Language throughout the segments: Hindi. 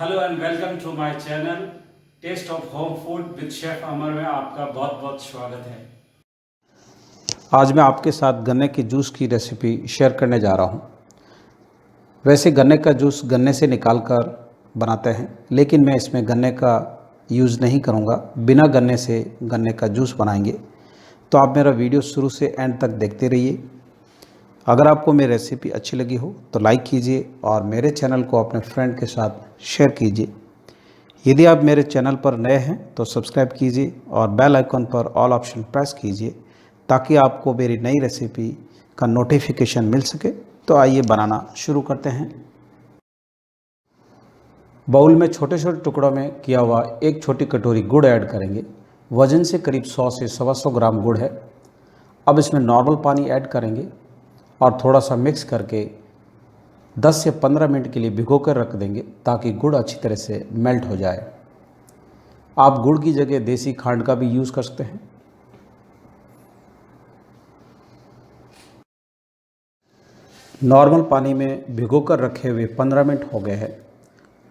Hello and welcome to my channel taste of home food with chef Amar में आपका बहुत बहुत स्वागत है। आज मैं आपके साथ गन्ने के जूस की रेसिपी शेयर करने जा रहा हूँ। वैसे गन्ने का जूस गन्ने से निकाल कर बनाते हैं, लेकिन मैं इसमें गन्ने का यूज़ नहीं करूँगा। बिना गन्ने से गन्ने का जूस बनाएंगे। तो आप मेरा वीडियो शुरू से एंड तक देखते रहिए। अगर आपको मेरी रेसिपी अच्छी लगी हो तो लाइक कीजिए और मेरे चैनल को अपने फ्रेंड के साथ शेयर कीजिए। यदि आप मेरे चैनल पर नए हैं तो सब्सक्राइब कीजिए और बेल आइकन पर ऑल ऑप्शन प्रेस कीजिए ताकि आपको मेरी नई रेसिपी का नोटिफिकेशन मिल सके। तो आइए बनाना शुरू करते हैं। बाउल में छोटे छोटे टुकड़ों में किया हुआ एक छोटी कटोरी गुड़ ऐड करेंगे। वज़न से करीब 100 से 125 ग्राम गुड़ है। अब इसमें नॉर्मल पानी ऐड करेंगे और थोड़ा सा मिक्स करके 10 से 15 मिनट के लिए भिगो कर रख देंगे ताकि गुड़ अच्छी तरह से मेल्ट हो जाए। आप गुड़ की जगह देसी खांड का भी यूज़ कर सकते हैं। नॉर्मल पानी में भिगो कर रखे हुए 15 मिनट हो गए हैं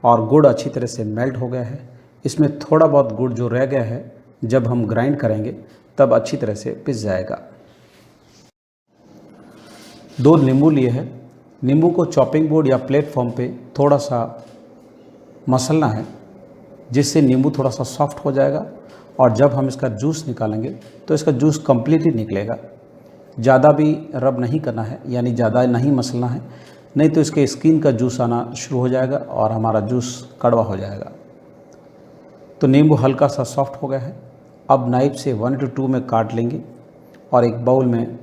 और गुड़ अच्छी तरह से मेल्ट हो गया है। इसमें थोड़ा बहुत गुड़ जो रह गया है जब हम ग्राइंड करेंगे तब अच्छी तरह से पिस जाएगा। 2 नींबू लिए हैं। नींबू को चॉपिंग बोर्ड या प्लेटफॉर्म पे थोड़ा सा मसलना है जिससे नींबू थोड़ा सा सॉफ्ट हो जाएगा और जब हम इसका जूस निकालेंगे तो इसका जूस कंप्लीटली निकलेगा। ज़्यादा भी रब नहीं करना है, यानी ज़्यादा नहीं मसलना है, नहीं तो इसके स्किन का जूस आना शुरू हो जाएगा और हमारा जूस कड़वा हो जाएगा। तो नींबू हल्का सा सॉफ्ट हो गया है। अब नाइफ से 1 to 2 में काट लेंगे और एक बाउल में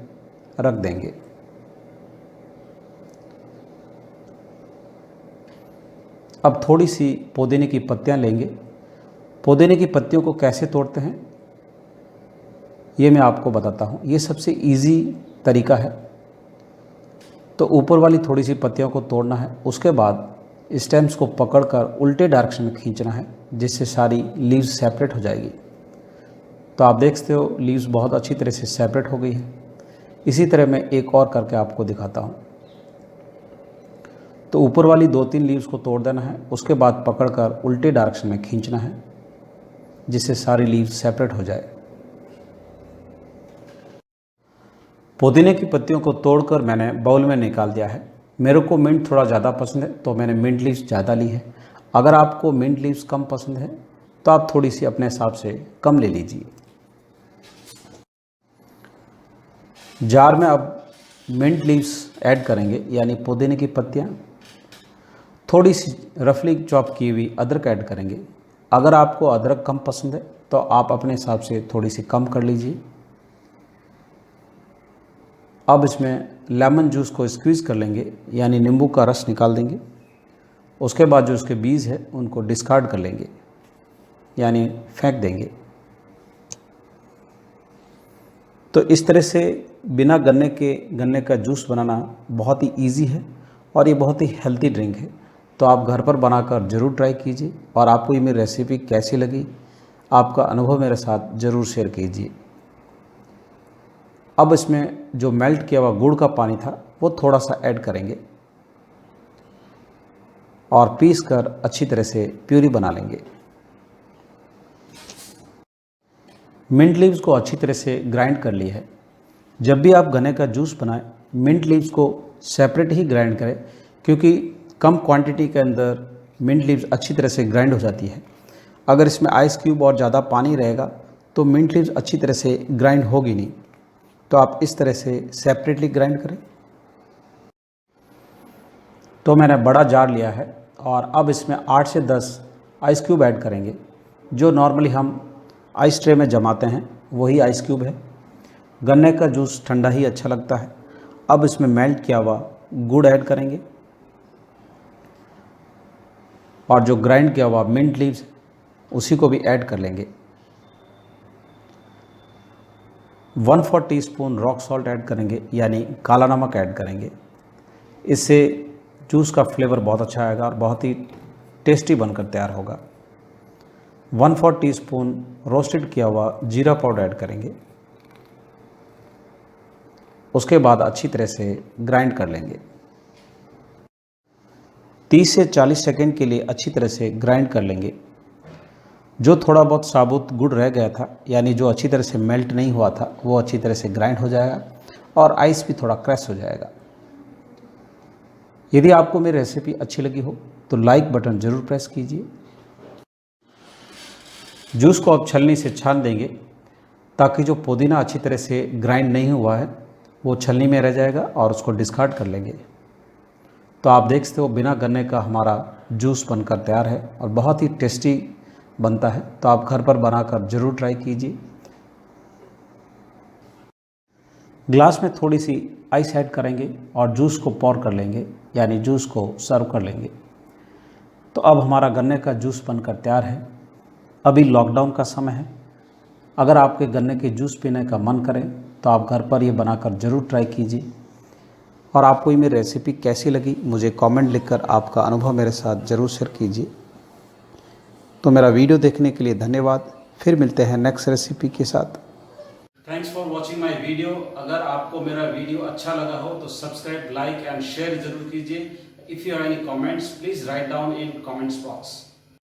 रख देंगे। अब थोड़ी सी पुदीने की पत्तियां लेंगे। पुदीने की पत्तियों को कैसे तोड़ते हैं ये मैं आपको बताता हूँ। ये सबसे इजी तरीका है। तो ऊपर वाली थोड़ी सी पत्तियों को तोड़ना है, उसके बाद स्टेम्स को पकड़कर उल्टे डायरेक्शन में खींचना है जिससे सारी लीव्स सेपरेट हो जाएगी। तो आप देख सकते हो लीव्स बहुत अच्छी तरह से सेपरेट हो गई है। इसी तरह मैं एक और करके आपको दिखाता हूँ। तो ऊपर वाली 2-3 लीव्स को तोड़ देना है, उसके बाद पकड़कर उल्टे डायरेक्शन में खींचना है जिससे सारी लीव्स सेपरेट हो जाए। पुदीने की पत्तियों को तोड़कर मैंने बाउल में निकाल दिया है। मेरे को मिंट थोड़ा ज़्यादा पसंद है तो मैंने मिंट लीव्स ज़्यादा ली है। अगर आपको मिंट लीव्स कम पसंद है तो आप थोड़ी सी अपने हिसाब से कम ले लीजिए। जार में अब मिंट लीव्स ऐड करेंगे, यानी पुदीने की पत्तियाँ। थोड़ी सी रफली चॉप की हुई अदरक ऐड करेंगे। अगर आपको अदरक कम पसंद है तो आप अपने हिसाब से थोड़ी सी कम कर लीजिए। अब इसमें लेमन जूस को स्क्वीज़ कर लेंगे, यानी नींबू का रस निकाल देंगे। उसके बाद जो उसके बीज है उनको डिस्कार्ड कर लेंगे, यानी फेंक देंगे। तो इस तरह से बिना गन्ने का जूस बनाना बहुत ही इजी है और ये बहुत ही हेल्दी ड्रिंक है। तो आप घर पर बनाकर ज़रूर ट्राई कीजिए और आपको ये मेरी रेसिपी कैसी लगी, आपका अनुभव मेरे साथ ज़रूर शेयर कीजिए। अब इसमें जो मेल्ट किया हुआ गुड़ का पानी था वो थोड़ा सा ऐड करेंगे और पीस कर अच्छी तरह से प्यूरी बना लेंगे। मिंट लीव्स को अच्छी तरह से ग्राइंड कर लिया है। जब भी आप गन्ने का जूस बनाएं मिंट लीव्स को सेपरेट ही ग्राइंड करें, क्योंकि कम क्वांटिटी के अंदर मिंट लीव्स अच्छी तरह से ग्राइंड हो जाती है। अगर इसमें आइस क्यूब और ज़्यादा पानी रहेगा तो मिंट लीव्स अच्छी तरह से ग्राइंड होगी नहीं। तो आप इस तरह से सेपरेटली ग्राइंड करें। तो मैंने बड़ा जार लिया है और अब इसमें 8 से 10 आइस क्यूब ऐड करेंगे। जो नॉर्मली हम आइस ट्रे में जमाते हैं वही आइस क्यूब है। गन्ने का जूस ठंडा ही अच्छा लगता है। अब इसमें मेल्ट किया हुआ गुड़ ऐड करेंगे और जो ग्राइंड किया हुआ मिंट लीव्स उसी को भी ऐड कर लेंगे। 1/4 टीस्पून रॉक सॉल्ट ऐड करेंगे, यानी काला नमक ऐड करेंगे। इससे जूस का फ्लेवर बहुत अच्छा आएगा और बहुत ही टेस्टी बनकर तैयार होगा। 1/4 टीस्पून रोस्टेड किया हुआ जीरा पाउडर ऐड करेंगे। उसके बाद अच्छी तरह से ग्राइंड कर लेंगे। 30 से 40 सेकंड के लिए अच्छी तरह से ग्राइंड कर लेंगे। जो थोड़ा बहुत साबुत गुड़ रह गया था, यानी जो अच्छी तरह से मेल्ट नहीं हुआ था, वो अच्छी तरह से ग्राइंड हो जाएगा और आइस भी थोड़ा क्रैश हो जाएगा। यदि आपको मेरी रेसिपी अच्छी लगी हो तो लाइक बटन ज़रूर प्रेस कीजिए। जूस को अब छलनी से छान देंगे ताकि जो पुदीना अच्छी तरह से ग्राइंड नहीं हुआ है वो छलनी में रह जाएगा और उसको डिस्कार्ड कर लेंगे। तो आप देख सकते हो बिना गन्ने का हमारा जूस बनकर तैयार है और बहुत ही टेस्टी बनता है। तो आप घर पर बनाकर ज़रूर ट्राई कीजिए। ग्लास में थोड़ी सी आइस ऐड करेंगे और जूस को पॉर कर लेंगे, यानी जूस को सर्व कर लेंगे। तो अब हमारा गन्ने का जूस बनकर तैयार है। अभी लॉकडाउन का समय है, अगर आपके गन्ने के जूस पीने का मन करें तो आप घर पर ये बनाकर ज़रूर ट्राई कीजिए। और आपको ये मेरी रेसिपी कैसी लगी मुझे कमेंट लिखकर आपका अनुभव मेरे साथ ज़रूर शेयर कीजिए। तो मेरा वीडियो देखने के लिए धन्यवाद। फिर मिलते हैं नेक्स्ट रेसिपी के साथ। Thanks for watching my video. अगर आपको मेरा वीडियो अच्छा लगा हो तो सब्सक्राइब, लाइक एंड शेयर ज़रूर कीजिए। If you have any comments please write down in comments box.